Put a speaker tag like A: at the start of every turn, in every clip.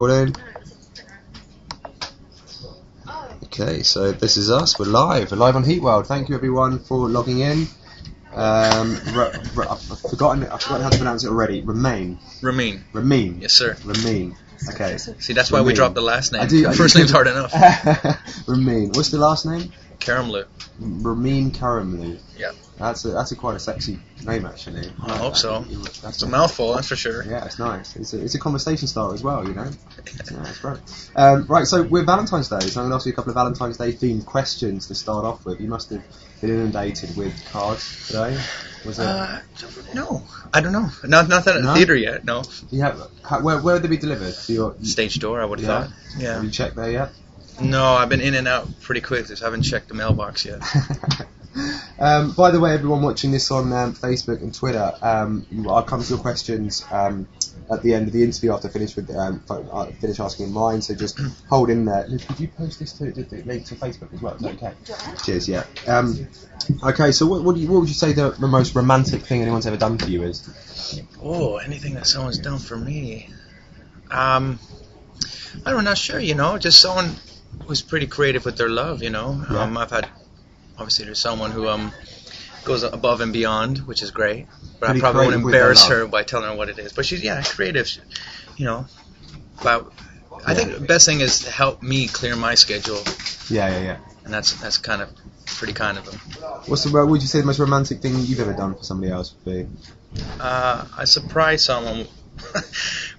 A: Morning. Okay, so this is us. We're live. We're live on HeatWorld. Thank you everyone for logging in. I've forgotten how to pronounce it already. Ramin.
B: Yes, sir.
A: Ramin. Okay.
B: See, that's why we dropped the last name. First name's hard enough.
A: Ramin. What's the last name?
B: Karimloo.
A: Ramin Karimloo.
B: Yeah.
A: That's quite a sexy name, actually.
B: I hope so. It's a mouthful, that's for sure.
A: Yeah, it's nice. It's a conversation starter as well, you know. Yeah, that's great. Right, so we're Valentine's Day, so I'm going to ask you a couple of Valentine's Day themed questions to start off with. You must have been inundated with cards today. Was it?
B: No, I don't know. Not at the theater yet. No.
A: Where would they be delivered? To your
B: stage door, I would have thought. Yeah.
A: Have you checked there yet?
B: No, I've been in and out pretty quick. Just haven't checked the mailbox yet.
A: By the way, everyone watching this on Facebook and Twitter, I'll come to your questions at the end of the interview after I finish asking mine. So just hold in there. Could you post this to Facebook as well? Is that okay? Cheers. Yeah. Okay. So what would you say the most romantic thing anyone's ever done for you is?
B: Oh, anything that someone's done for me. I'm not sure. Just someone who's pretty creative with their love.
A: Yeah.
B: I've had. Obviously, there's someone who goes above and beyond, which is great. But
A: Pretty
B: I probably won't embarrass her
A: love.
B: by telling her what it is. But she's creative, But I think the best thing is to help me clear my schedule.
A: Yeah.
B: And that's kind of pretty kind of them.
A: What would you say the most romantic thing you've ever done for somebody else would be?
B: I surprised someone.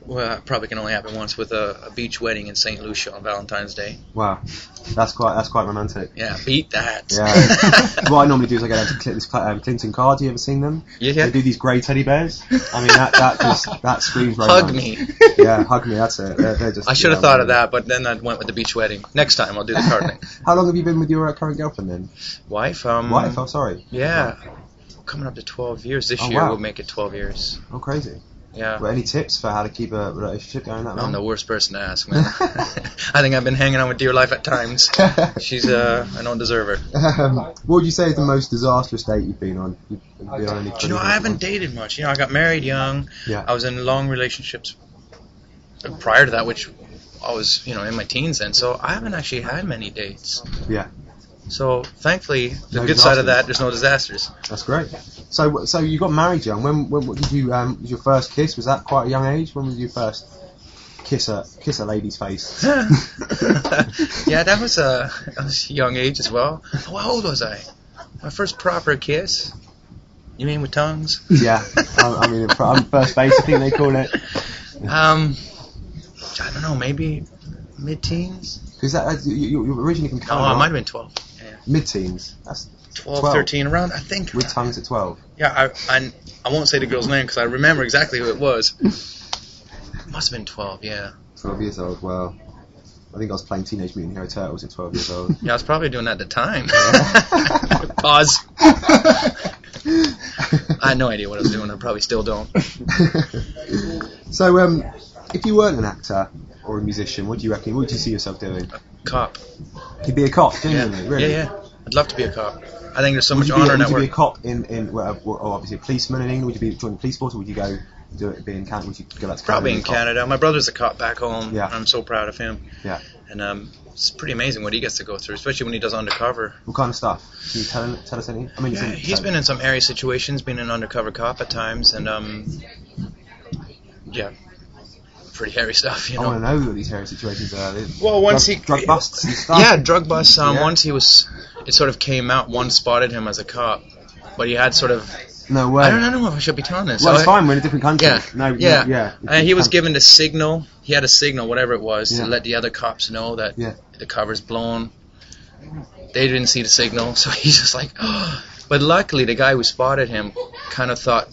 B: Well, it probably can only happen once with a beach wedding in St. Lucia on Valentine's Day.
A: Wow, that's quite romantic.
B: Yeah, beat that.
A: Yeah. What I normally do is I go down to Clinton cards. You ever seen them?
B: Yeah.
A: They do these grey teddy bears. I mean, that screams romance.
B: Hug me.
A: Yeah, hug me. That's it. They're just.
B: I should have thought of that, but then I went with the beach wedding. Next time I'll do the card thing.
A: How long have you been with your current girlfriend then?
B: Wife.
A: Wife. Oh, sorry.
B: Yeah, coming up to 12 years this year.
A: Wow.
B: We'll make it 12 years.
A: Oh, crazy.
B: Yeah.
A: Well, any tips for how to keep a relationship going that long?
B: I'm the worst person to ask, man. I think I've been hanging on with Dear Life at times. She's, I don't deserve her.
A: What would you say is the most disastrous date you've been on?
B: I haven't dated much. I got married young.
A: Yeah.
B: I was in long relationships prior to that, which I was, in my teens then. So I haven't actually had many dates.
A: Yeah.
B: So thankfully, the good side of that, there's no disasters.
A: That's great. So you got married young. When did you? Was your first kiss? Was that quite a young age? When was you first kiss a lady's face?
B: Yeah, that was a young age as well. How old was I? My first proper kiss. You mean with tongues?
A: Yeah. I mean, first base. I think they call it.
B: I don't know. Maybe mid-teens.
A: Because you originally from Canada.
B: Oh, it might have been 12. Yeah.
A: Mid-teens. That's
B: 12, 13, around, I think.
A: With tongues at 12.
B: Yeah, I won't say the girl's name because I remember exactly who it was. It must have been 12, yeah.
A: 12 years old, wow. I think I was playing Teenage Mutant Hero Turtles at 12 years old.
B: Yeah, I was probably doing that at the time. Pause. I had no idea what I was doing. I probably still don't.
A: So, if you weren't an actor or a musician, what do you reckon? What would you see yourself doing?
B: A cop.
A: You'd be a cop, genuinely,
B: Yeah.
A: really?
B: Yeah. I'd love to be a cop. I think there's so much
A: Would
B: honor in that
A: you
B: work.
A: be a cop obviously a policeman in England? Would you join the police force, or would you go be in Canada? Would you go back to Canada?
B: Probably in Canada. My brother's a cop back home.
A: Yeah.
B: I'm so proud of him.
A: Yeah.
B: And it's pretty amazing what he gets to go through, especially when he does undercover.
A: What kind of stuff? Can you tell us anything? I mean,
B: Yeah, he's been in some airy situations, been an undercover cop at times, and yeah, pretty hairy stuff,
A: I want to know what these hairy situations are.
B: Well, once
A: drug busts and stuff.
B: Yeah, drug busts.
A: Yeah.
B: Once it sort of came out. One spotted him as a cop, but he had sort of.
A: No way.
B: I don't know if I should be telling this.
A: Well, it's fine. We're in a different country.
B: Yeah.
A: No.
B: Yeah.
A: Yeah.
B: And he was given the signal. He had a signal, whatever it was,
A: Yeah.
B: to let the other cops know that
A: Yeah.
B: the cover's blown. They didn't see the signal, so he's just like, oh. But luckily, the guy who spotted him kind of thought,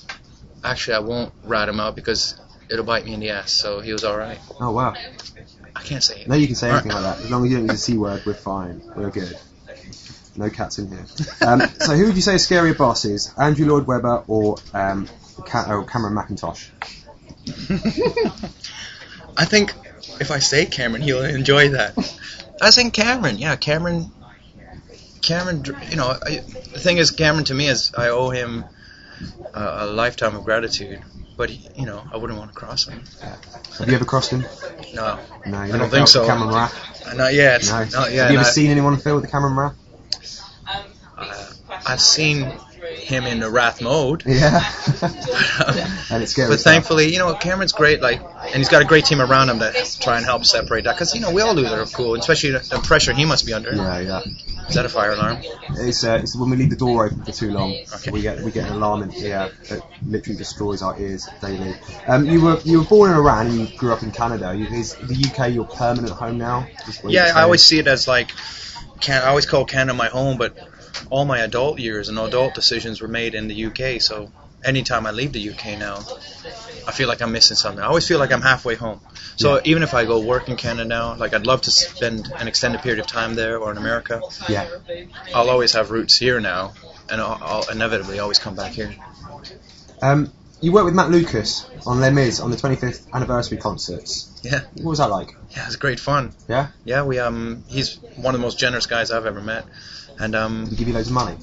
B: actually, I won't rat him out because it'll bite me in the ass. So he was all right.
A: Oh wow.
B: I can't say it.
A: No, you can say anything like that. As long as you don't use a C word, we're fine. We're good. No cats in here. So who would you say a scarier boss is? Andrew Lloyd Webber or Cameron McIntosh?
B: I think if I say Cameron, he'll enjoy that. I think Cameron. Yeah, Cameron. The thing is, Cameron to me is I owe him a lifetime of gratitude. but you know, I wouldn't want to cross him.
A: Have you ever crossed him?
B: No,
A: No, you
B: I don't think so.
A: Cameron Rath?
B: Not yet.
A: No.
B: Not yet.
A: Have you ever seen anyone on field with Cameron Rath?
B: I've seen him in the Wrath mode.
A: Yeah. And it's scary.
B: But thankfully, you know, Cameron's great, like, and he's got a great team around him to try and help separate that. Because, you know, we all lose our cool, especially the pressure he must be under.
A: Yeah.
B: Is that a fire alarm?
A: It's when we leave the door open for too long.
B: Okay.
A: We get an alarm in here that literally destroys our ears daily. You were born in Iran and you grew up in Canada. Is the UK your permanent home now?
B: Yeah, I always see it as like, I always call Canada my home, but all my adult years and adult decisions were made in the UK. So anytime I leave the UK now, I feel like I'm missing something. I always feel like I'm halfway home. So even if I go work in Canada now, like I'd love to spend an extended period of time there or in America.
A: Yeah.
B: I'll always have roots here now, and I'll inevitably always come back here.
A: You worked with Matt Lucas on Les Mis on the 25th anniversary concerts.
B: Yeah.
A: What was that like?
B: Yeah, it's great fun.
A: Yeah?
B: Yeah, we he's one of the most generous guys I've ever met. And
A: Did he give you loads of money?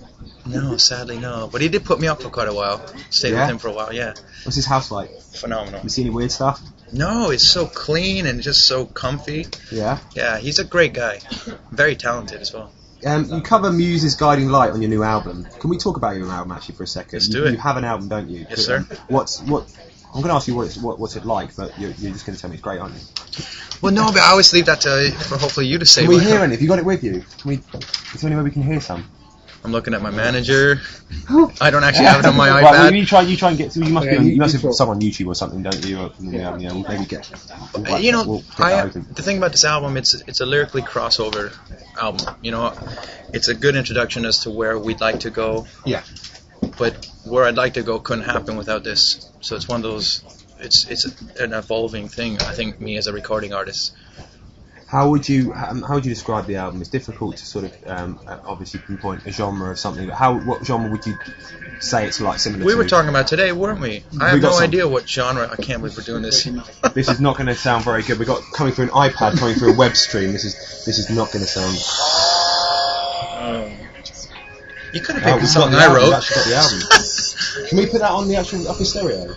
B: no, sadly no. But he did put me up for quite a while. Stayed with him for a while, yeah.
A: What's his house like?
B: Phenomenal.
A: You see any weird stuff?
B: No, it's so clean and just so comfy.
A: Yeah.
B: Yeah, he's a great guy. Very talented as well.
A: You cover Muse's Guiding Light on your new album. Can we talk about your new album actually for a second?
B: Let's do it.
A: You have an album, don't you?
B: Yes, sir.
A: I'm going to ask you what's it like, but you're just going to tell me it's great, aren't you?
B: Well, no, but I always leave that for hopefully you to say.
A: Can we hear it? Have you got it with you? Is there any way we can hear some?
B: I'm looking at my manager. I don't actually have it on my iPad.
A: Right, well, you try and get. So you must you must have someone on YouTube or something, don't you? Or, we'll maybe get.
B: The thing about this album, it's a lyrically crossover album. You know, it's a good introduction as to where we'd like to go.
A: Yeah.
B: But where I'd like to go couldn't happen without this. So it's one of those. It's an evolving thing. I think me as a recording artist.
A: How would you describe the album? It's difficult to sort of obviously pinpoint a genre of something. But what genre would you say it's like similar to?
B: We were talking about today, weren't we? I have no idea what genre. I can't believe we're doing this.
A: This is not going to sound very good. We got coming through an iPad, coming through a web stream. This is not going to sound.
B: You could have picked the song I wrote.
A: We've actually got the album. Can we put that on the actual upper stereo?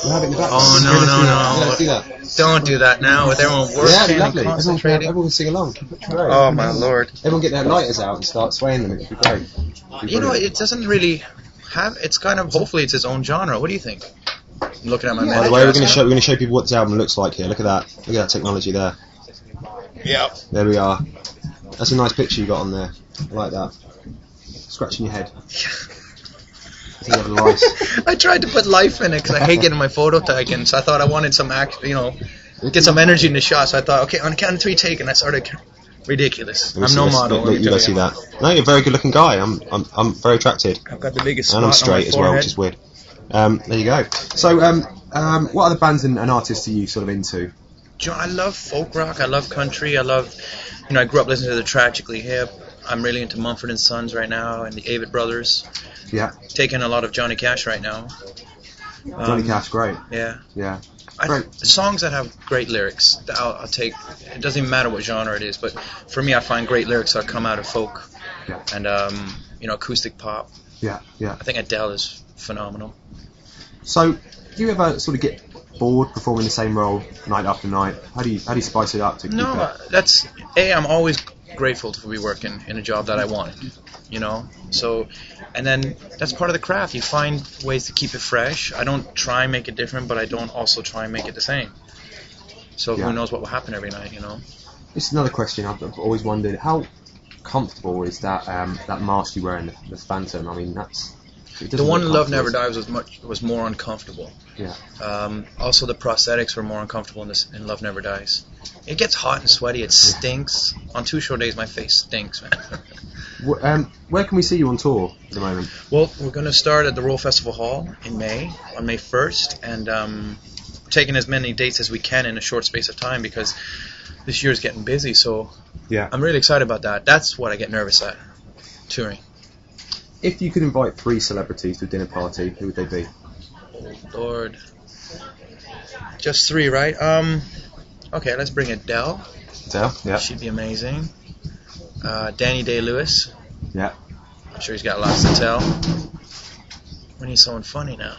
A: We'll have it in the background.
B: Oh no!
A: Yeah, do that.
B: Don't do that now with everyone working
A: lovely.
B: and concentrating.
A: Everyone can sing along.
B: Oh my lord!
A: Everyone get their lighters out and start swaying them. It'd be great.
B: You know, it doesn't really have. It's kind of hopefully it's its own genre. What do you think? I'm looking at my.
A: By the way, we're going to show people what this album looks like here. Look at that. Look at that technology there.
B: Yeah.
A: There we are. That's a nice picture you got on there. I like that. Scratching your head.
B: I tried to put life in it because I hate getting my photo taken. So I thought I wanted some get some energy in the shot. So I thought, okay, on the count of 3, take, and I started. Ridiculous. I'm no model.
A: Look, you guys see that? No, you're a very good looking guy. I'm very attracted.
B: I've got the biggest.
A: And I'm straight as well, which is weird. There you go. So, what other bands and artists are you sort of into?
B: I love folk rock. I love country. I love, I grew up listening to the Tragically Hip. I'm really into Mumford and Sons right now, and the Avett Brothers.
A: Yeah.
B: Taking a lot of Johnny Cash right now.
A: Johnny Cash, great.
B: Yeah.
A: Yeah.
B: Songs that have great lyrics, I'll take. It doesn't even matter what genre it is, but for me, I find great lyrics that come out of folk and acoustic pop.
A: Yeah. I
B: think Adele is phenomenal.
A: So, do you ever sort of get bored performing the same role night after night? How do you spice it up to keep it?
B: I'm always grateful to be working in a job that I wanted. So, and then that's part of the craft. You find ways to keep it fresh. I don't try and make it different, but I don't also try and make it the same. So who knows what will happen every night,
A: This is another question I've always wondered. How comfortable is that mask you wear in the Phantom? I mean,
B: the one in Love Never Dies was more uncomfortable.
A: Yeah.
B: Also, the prosthetics were more uncomfortable in Love Never Dies. It gets hot and sweaty. It stinks. On 2 short days, my face stinks, man.
A: Where can we see you on tour at the moment?
B: Well, we're going to start at the Royal Festival Hall in May, on May 1st, and taking as many dates as we can in a short space of time because this year's getting busy. So I'm really excited about that. That's what I get nervous at, touring.
A: If you could invite 3 celebrities to a dinner party, who would they be?
B: Oh, Lord. Just 3, right? Okay, let's bring Adele.
A: Adele, yeah.
B: She'd be amazing. Danny Day-Lewis.
A: Yeah.
B: I'm sure he's got lots to tell. We need someone funny now.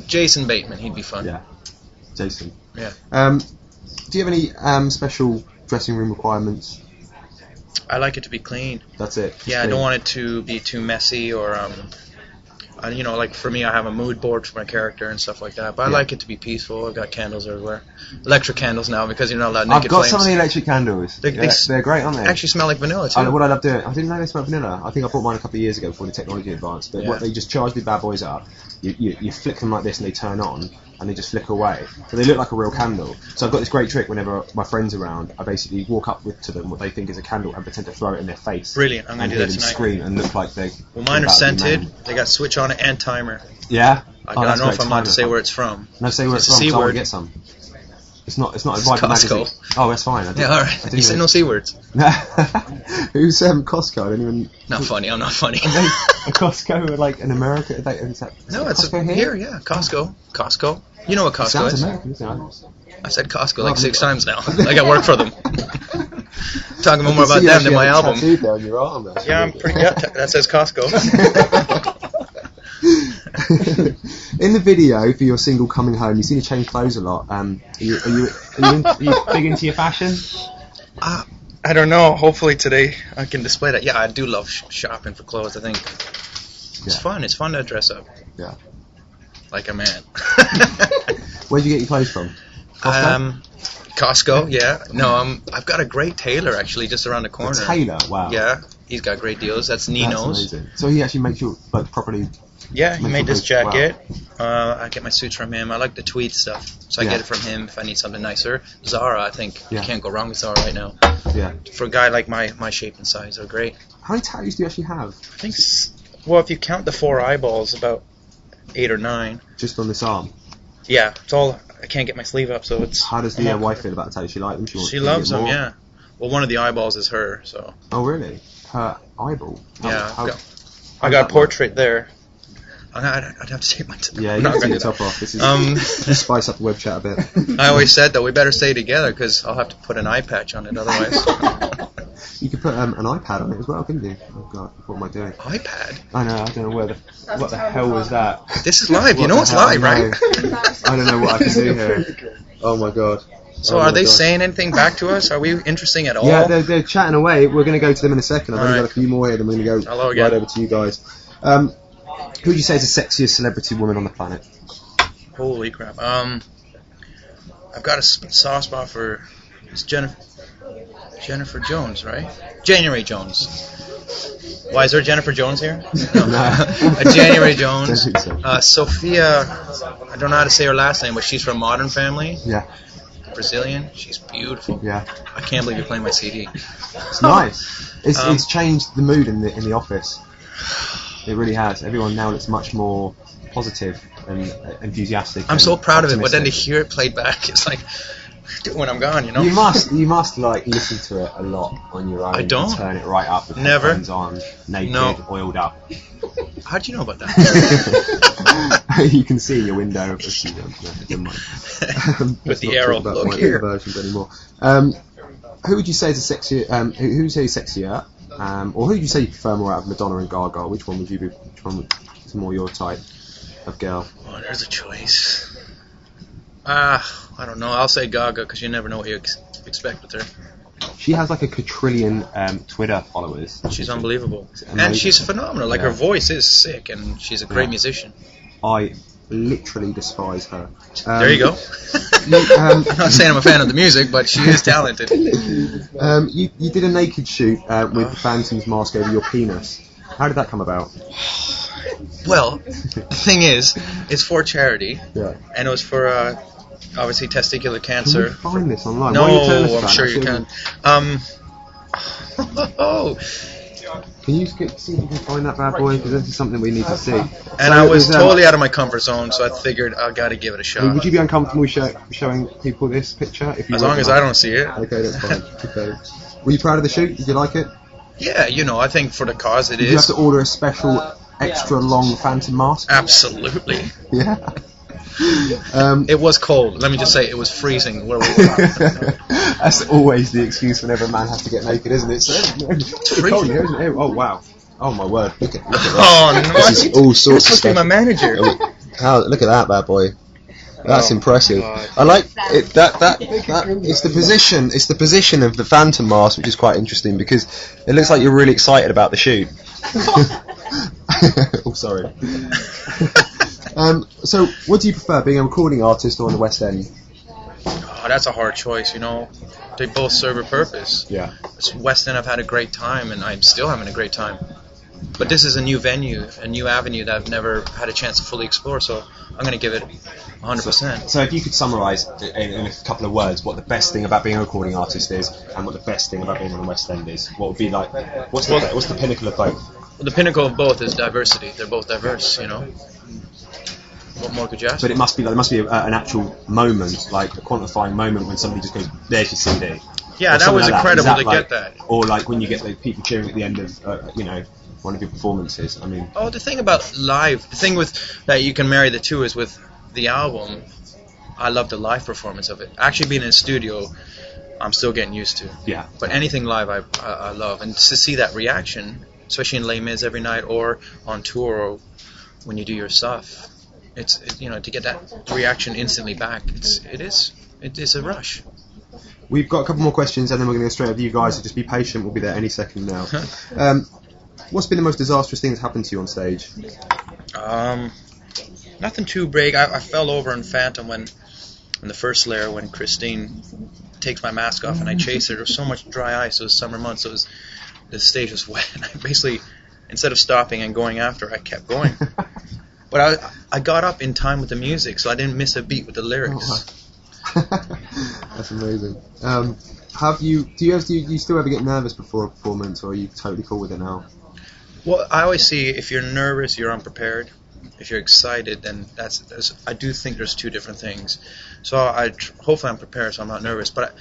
B: Jason Bateman, he'd be fun.
A: Yeah, Jason.
B: Yeah.
A: Do you have any special dressing room requirements?
B: I like it to be clean.
A: That's it.
B: Yeah, I don't want it to be too messy or you know, like for me, I have a mood board for my character and stuff like that. But I like it to be peaceful. I've got candles everywhere, electric candles now because you're not allowed naked
A: I've got
B: flames.
A: some of the electric candles. They're great, aren't they?
B: Actually smell like vanilla too.
A: What I love doing, I didn't know they smelled vanilla. I think I bought mine a couple of years ago before the technology advanced. But what they just charge the bad boys up. You flick them like this and they turn on and they just flicker away. So they look like a real candle. So I've got this great trick whenever my friends are around. I basically walk up to them what they think is a candle and pretend to throw it in their face.
B: Brilliant. I'm going to do that tonight.
A: Scream and look like they.
B: Well, mine are scented. They got switch on it and timer.
A: Yeah.
B: I don't know if I'm allowed to say where it's from.
A: No, say where it's from. I want to get some. It's not a Vibe magazine. Oh, that's fine.
B: Yeah, all right. You said no C words.
A: Who's Costco? I don't even.
B: Not funny. I'm not funny.
A: A Costco, like in America?
B: No, it's
A: Costco
B: here. Yeah, Costco. You know what Costco is?
A: American, isn't it?
B: I said Costco like 6 times now. Like I work for them. Talking more about them than my album.
A: There on your arm,
B: yeah, I'm pretty. Yeah, that says Costco.
A: In the video for your single "Coming Home," you seem to change clothes a lot. Are you big into your fashion?
B: I don't know. Hopefully today I can display that. Yeah, I do love shopping for clothes. I think it's fun. It's fun to dress up.
A: Yeah.
B: Like a man.
A: Where'd you get your clothes from?
B: Costco. Yeah. No, I've got a great tailor actually just around the corner.
A: A tailor? Wow.
B: Yeah. He's got great deals. That's Nino's.
A: That's amazing. So he actually makes you like properly.
B: Yeah, he made this jacket. Wow. I get my suits from him. I like the tweed stuff, so I get it from him if I need something nicer. Zara, I think you can't go wrong with Zara right now.
A: Yeah.
B: For a guy like my shape and size, they're great.
A: How many tattoos do you actually have?
B: I think, well, if you count the 4 eyeballs, about 8 or 9.
A: Just on this arm?
B: Yeah, it's all. I can't get my sleeve up, so it's.
A: How does the wife feel about the tattoos? She like them?
B: She loves them. Yeah. Well, one of the eyeballs is her, so.
A: Oh really? Her eyeball?
B: I got a portrait there. I'd have to take my top off.
A: Yeah, you have to take your top off. This is just spice up the web chat a bit.
B: I always said that we better stay together because I'll have to put an eye patch on it otherwise.
A: You could put an iPad on it as well, couldn't you? Oh god, what am I doing?
B: iPad?
A: I know, I don't know what the hell was that?
B: This is live, you know it's live, right?
A: I don't know what I can do here. Oh my god.
B: So are they saying anything back to us? Are we interesting at all?
A: Yeah, they're chatting away. We're going to go to them in a second. I've only got a few more here, then we're going to go right over to you guys. Who would you say is the sexiest celebrity woman on the planet?
B: Holy crap. I've got a soft spot for Jennifer Jones, right? January Jones. Why, is there a Jennifer Jones here? No. January Jones. Sophia, I don't know how to say her last name, but she's from Modern Family.
A: Yeah.
B: Brazilian. She's beautiful.
A: Yeah.
B: I can't believe you're playing my CD.
A: It's nice. It's changed the mood in the office. It really has. Everyone now looks much more positive and enthusiastic.
B: I'm so proud of it, but then to hear it played back, it's like when I'm gone, you know.
A: You must like listen to it a lot on your own.
B: I don't.
A: And turn it right up with
B: Never.
A: headphones on, naked, oiled up.
B: How do you know about that?
A: You can see in your window. With
B: the arrow. Look here.
A: Versions anymore. Who would you say is a sexier? Who's sexier? Or who would you say you prefer more out of Madonna and Gaga? Which one would you be? Which one is more your type of girl?
B: Oh, there's a choice. I don't know. I'll say Gaga because you never know what you expect with her.
A: She has like a quadrillion Twitter followers.
B: She's unbelievable. And she's phenomenal. Like her voice is sick and she's a great musician.
A: I literally despise her.
B: There you go. I'm not saying I'm a fan of the music, but she is talented.
A: You did a naked shoot with the Phantom's mask over your penis. How did that come about?
B: Well, the thing is, it's for charity.
A: Yeah. And
B: it was for obviously testicular cancer.
A: Can we find this online?
B: No, I'm sure you can.
A: Can you see if you can find that bad boy? Because this is something we need to see.
B: And I was totally out of my comfort zone, so I figured I got to give it a shot.
A: Would you be uncomfortable showing people this picture?
B: As long as I don't see it.
A: Okay, that's fine. Okay. Were you proud of the shoot? Did you like it?
B: Yeah, I think for the cause it is.
A: Did you have to order a special, extra long Phantom mask?
B: Absolutely.
A: Yeah.
B: It was cold. Let me just say, it was freezing where we were.
A: That's always the excuse whenever a man has to get naked, isn't it? So, it's
B: freezing.
A: cold here, isn't it? Oh wow. Oh my word! Look at this.
B: Oh no!
A: This is all sorts
B: You're
A: of
B: supposed to be
A: stuff.
B: my manager.
A: Look at that bad boy. That's impressive.
B: God.
A: I like it. That it's the position. It's the position of the Phantom mask, which is quite interesting because it looks like you're really excited about the shoot. Oh, sorry. So, what do you prefer, being a recording artist or on the West End?
B: Oh, that's a hard choice, you know. They both serve a purpose.
A: Yeah.
B: West End, I've had a great time, and I'm still having a great time. But this is a new venue, a new avenue that I've never had a chance to fully explore, so I'm going to give it 100%.
A: So if you could summarise in a couple of words what the best thing about being a recording artist is, and what the best thing about being on the West End is, what would be like? What's the pinnacle of both?
B: The pinnacle of both is diversity. They're both diverse, you know. What more could you ask?
A: But there must be an actual moment, like a quantifying moment when somebody just goes, "There's your CD."
B: Yeah, that was incredible to get that.
A: Or like when you get the people cheering at the end of one of your performances. I mean.
B: Oh, the thing about live, the thing with that you can marry the two is with the album. I love the live performance of it. Actually, being in a studio, I'm still getting used to.
A: Yeah.
B: But anything live, I love, and to see that reaction, especially in Les Mis every night, or on tour, or when you do your stuff, it's to get that reaction instantly back. It is a rush.
A: We've got a couple more questions, and then we're going to go straight over to you guys. So just be patient. We'll be there any second now. What's been the most disastrous thing that's happened to you on stage?
B: Nothing too big. I fell over in Phantom in the first layer when Christine takes my mask off and I chase her. There was so much dry ice. It was summer months. So the stage was wet. And I basically, instead of stopping and going after, I kept going. But I got up in time with the music, so I didn't miss a beat with the lyrics.
A: Oh, that's amazing. Do you still ever get nervous before a performance, or are you totally cool with it now?
B: Well, I always see if you're nervous, you're unprepared. If you're excited, then I do think there's two different things. So hopefully I'm prepared, so I'm not nervous. But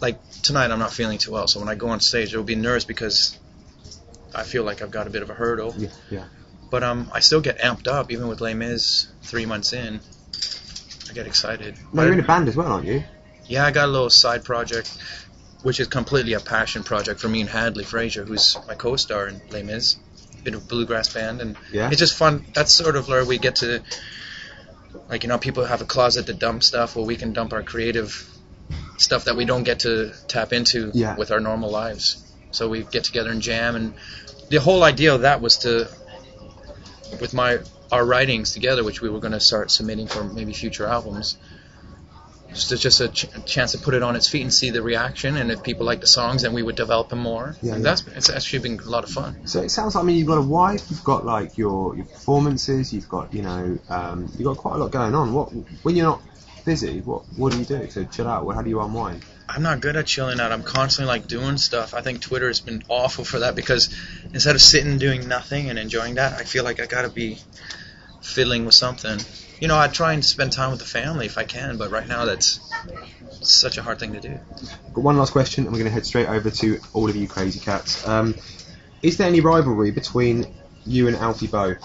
B: like tonight, I'm not feeling too well. So when I go on stage, it will be nervous because I feel like I've got a bit of a hurdle.
A: Yeah.
B: But I still get amped up, even with Les Mis 3 months in. I get excited.
A: No, you're in a band as well, aren't you?
B: Yeah, I got a little side project, which is completely a passion project for me and Hadley Fraser, who's my co-star in Les Mis. Bit of bluegrass band, and it's just fun. That's sort of where we get to, people have a closet to dump stuff. Well, we can dump our creative stuff that we don't get to tap into with our normal lives. So we get together and jam, and the whole idea of that was to, with our writings together, which we were going to start submitting for maybe future albums. Just a chance to put it on its feet and see the reaction, and if people like the songs, then we would develop them more. It's actually been a lot of fun.
A: So it sounds like, you've got a wife, you've got like your performances, you've got you've got quite a lot going on. When you're not busy, what do you do to chill out? How do you unwind?
B: I'm not good at chilling out. I'm constantly doing stuff. I think Twitter has been awful for that, because instead of sitting doing nothing and enjoying that, I feel like I gotta be fiddling with something. I try and spend time with the family if I can, but right now that's such a hard thing to do.
A: Got one last question, and we're going to head straight over to all of you crazy cats. Is there any rivalry between you and Alfie Boe?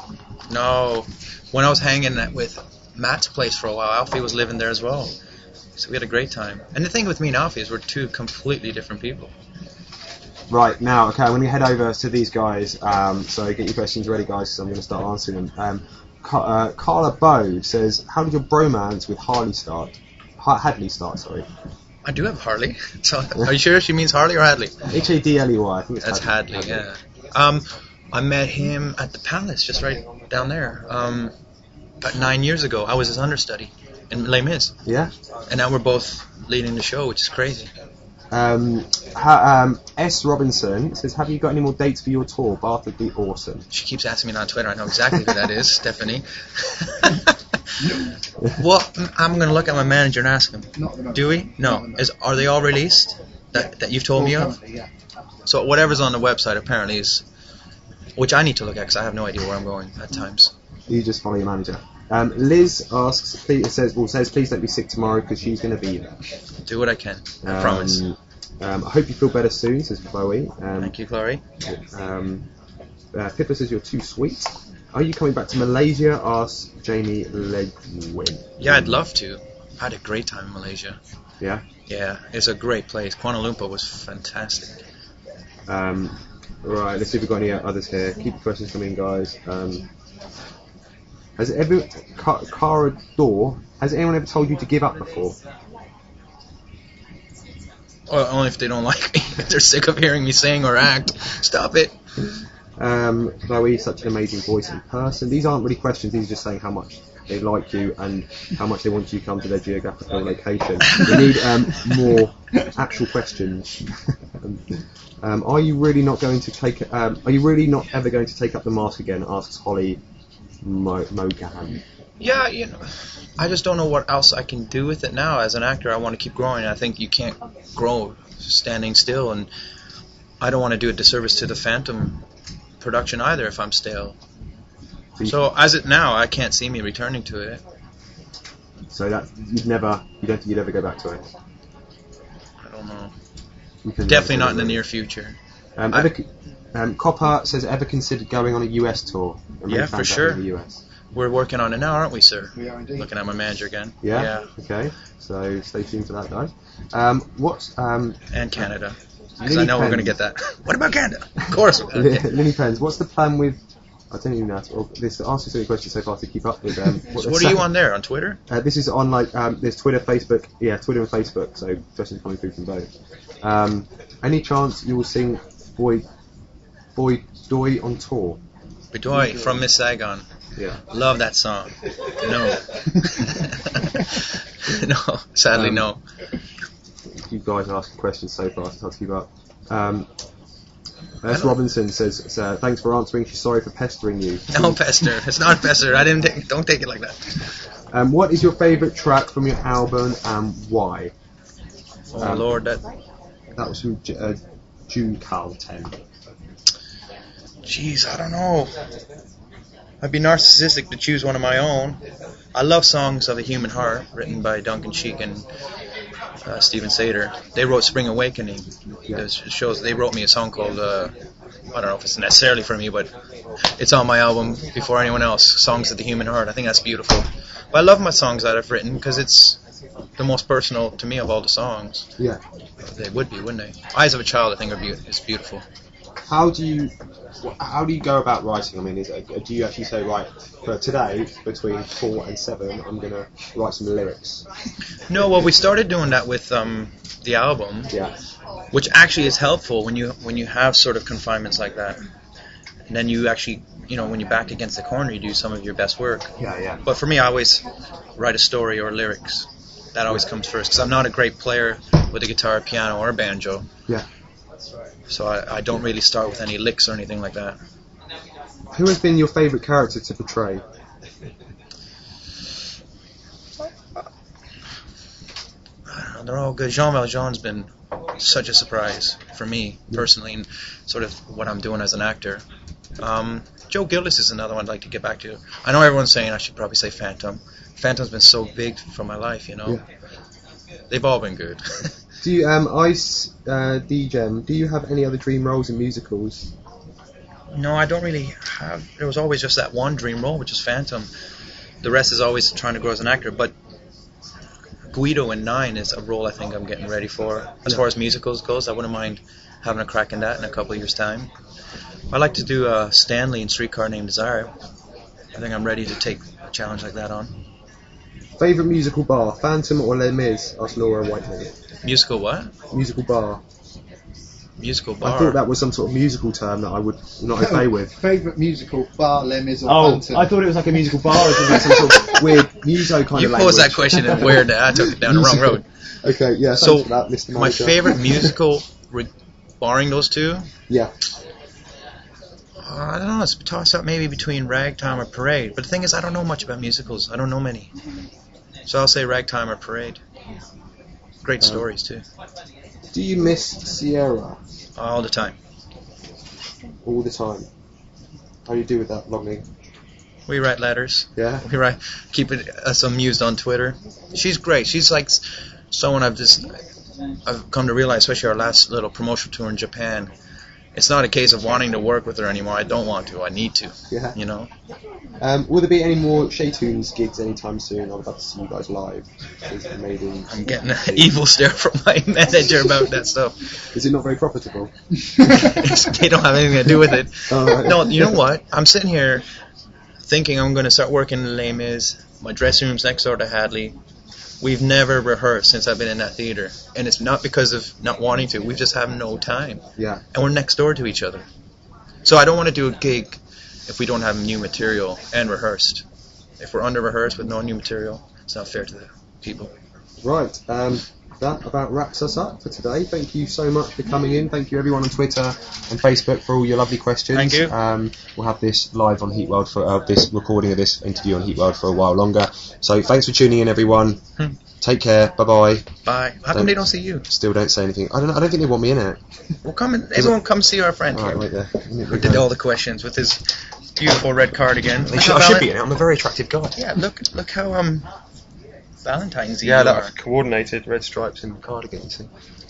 B: No. When I was hanging with Matt's place for a while, Alfie was living there as well. So we had a great time. And the thing with me and Alfie is we're two completely different people.
A: Right, now, okay, I'm going to head over to these guys. So get your questions ready, guys, because I'm going to start answering them. Carla Bow says, how did your bromance with Hadley start?
B: I do have Harley. So, are you sure she means Harley or Hadley?
A: Hadley, I think it's
B: That's Hadley, yeah. I met him at the Palace, just right down there, about 9 years ago. I was his understudy in Les Mis.
A: Yeah?
B: And now we're both leading the show, which is crazy.
A: S. Robinson says, have you got any more dates for your tour? Bath would be awesome.
B: She keeps asking me on Twitter. I know exactly who that is, Stephanie. Well, I'm going to look at my manager and ask him. Do we? No. Are they all released that you've told me of? So whatever's on the website apparently is, which I need to look at because I have no idea where I'm going at times.
A: You just follow your manager. Liz asks, says, please don't be sick tomorrow because she's going to be there.
B: Do what I can. I promise.
A: I hope you feel better soon, says Chloe.
B: Thank you, Chloe.
A: Pippa says you're too sweet. Are you coming back to Malaysia? Asks Jamie Legwin.
B: Yeah, I'd love to. I had a great time in Malaysia.
A: Yeah?
B: Yeah, it's a great place. Kuala Lumpur was fantastic.
A: Right, let's see if we've got any others here. Keep the questions coming, guys. Has Cara Door, has anyone ever told you to give up before?
B: Or only if they don't like me. If they're sick of hearing me sing or act. Stop it.
A: Chloe, such an amazing voice in person. These aren't really questions, these are just saying how much they like you and how much they want you to come to their geographical location. We need more actual questions. Are you really not ever going to take up the mask again? Asks Holly Mogan.
B: Yeah, I just don't know what else I can do with it now. As an actor, I want to keep growing. I think you can't grow standing still, and I don't want to do a disservice to the Phantom production either if I'm stale. So as it now, I can't see me returning to it.
A: So that you don't think you'd ever go back to it?
B: I don't know. Definitely not in the near future.
A: Copper says, ever considered going on a US tour?
B: Yeah, for sure.
A: In the US?
B: We're working on it now, aren't we, sir?
C: We are indeed.
B: Looking at my manager again.
A: Yeah. Okay. So stay tuned for that, guys.
B: And Canada. Because I know we're going to get that. What about Canada? Of course.
A: Lily Pens, what's the plan with... I don't even know how to... This asking so many questions so far to keep up with them.
B: So what are you on there? On Twitter?
A: This is on, there's Twitter, Facebook. Yeah, Twitter and Facebook, so questions coming through from both. Any chance you will sing Boy Doy on tour?
B: Bedoy from Miss Saigon.
A: Yeah.
B: Love that song. No. No, sadly no.
A: You guys are asking questions so far, it's hard to keep up. S. Robinson says, thanks for answering, she's sorry for pestering you.
B: No pester, it's not pester, don't take it like that.
A: What is your favourite track from your album and why?
B: Oh Lord, that
A: was from June Carlton.
B: Jeez, I don't know. I'd be narcissistic to choose one of my own. I love Songs of the Human Heart, written by Duncan Sheik and Stephen Sater. They wrote Spring Awakening.
A: Yeah.
B: It shows they wrote me a song called, I don't know if it's necessarily for me, but it's on my album before anyone else, Songs of the Human Heart. I think that's beautiful. But I love my songs that I've written because it's the most personal to me of all the songs.
A: Yeah.
B: They would be, wouldn't they? Eyes of a Child, I think, is beautiful.
A: How do you go about writing? I mean, do you actually say, right, for today, between 4 and 7, I'm going to write some lyrics?
B: No, well, we started doing that with the album,
A: Yeah.
B: which actually is helpful when you have sort of confinements like that. And then you actually, when you're backed against the corner, you do some of your best work.
A: Yeah.
B: But for me, I always write a story or lyrics. That always comes first, because I'm not a great player with a guitar, piano, or banjo.
A: Yeah.
B: So I don't really start with any licks or anything like that.
A: Who has been your favourite character to portray?
B: They're all good. Jean Valjean's been such a surprise for me, personally, and sort of what I'm doing as an actor. Joe Gillis is another one I'd like to get back to. I know everyone's saying I should probably say Phantom. Phantom's been so big for my life,
A: Yeah.
B: They've all been good.
A: Do you, Ice D-Gem, do you have any other dream roles in musicals?
B: No, I don't really have. There was always just that one dream role, which is Phantom. The rest is always trying to grow as an actor. But Guido in 9 is a role I think I'm getting ready for. As far as musicals goes, I wouldn't mind having a crack in that in a couple of years' time. I'd like to do Stanley in Streetcar Named Desire. I think I'm ready to take a challenge like that on.
A: Favourite musical bar, Phantom or Les Mis? Asked Laura Whiteley.
B: Musical what?
A: Musical bar.
B: Musical bar.
A: I thought that was some sort of musical term that I would not agree with.
C: Favourite musical bar, Les Mis or Phantom?
A: I thought it was like a musical bar or something, some sort of weird muso kind of language.
B: You posed that question in weird. I took it down the wrong road.
A: Okay, yeah, thanks
B: So
A: for that, Mr.
B: my
A: Manager.
B: favourite musical, barring those two,
A: Yeah.
B: I don't know. It's a toss-up maybe between Ragtime or Parade. But the thing is, I don't know much about musicals. I don't know many. So I'll say Ragtime or Parade. Great stories, too.
A: Do you miss Sierra
B: All the time.
A: all the time? How do you do with that longing?
B: We write letters.
A: Yeah?
B: We write, keep it us amused on Twitter. She's great. She's like someone I've come to realize, especially our last little promotional tour in Japan. it's not a case of wanting to work with her anymore. I don't want to. I need to.
A: Yeah.
B: You know.
A: Will there be any more Shea Tunes gigs anytime soon? I would love to see you guys live. Maybe.
B: I'm getting an evil stare from my manager about that stuff.
A: Is it not very profitable?
B: They don't have anything to do with it.
A: Oh, right.
B: No, you know what? I'm sitting here thinking I'm going to start working in Les Mis. My dressing room's next door to Hadley. We've never rehearsed since I've been in that theater. And it's not because of not wanting to. We just have no time.
A: Yeah.
B: And we're next door to each other. So I don't want to do a gig if we don't have new material and rehearsed. If we're under-rehearsed with no new material, it's not fair to the people.
A: Right. That about wraps us up for today. Thank you so much for coming in. Thank you everyone on Twitter and Facebook for all your lovely questions.
B: Thank you.
A: We'll have this live on HeatWorld for this recording of this interview on HeatWorld for a while longer. So thanks for tuning in, everyone. Take care. Bye-bye.
B: Bye. How come they don't see you?
A: Still don't say anything. I don't think they want me in it.
B: Well, everyone come see our friend
A: All right,
B: here.
A: wait there.
B: Who did all the questions with his beautiful red cardigan.
A: I should be in it. I'm a very attractive guy.
B: Yeah, look how Valentine's Eve.
A: Yeah,
B: you
A: that
B: are.
A: coordinated red stripes in the cardigan. See?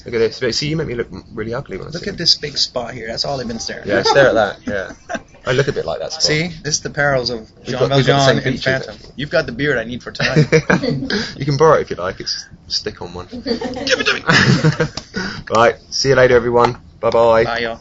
A: Look at this. See, you make me look really ugly when I
B: Look
A: see
B: at this big spot here. That's all I've been staring
A: Yeah,
B: at.
A: stare at that. Yeah. I look a bit like that spot.
B: See, this is the perils of Jean
A: we've got the
B: Valjean
A: same
B: and
A: features.
B: Phantom. You've got the beard I need for tonight.
A: You can borrow it if you like. It's stick on one.
B: Give it to me.
A: Right. See you later, everyone. Bye bye.
B: Bye, y'all.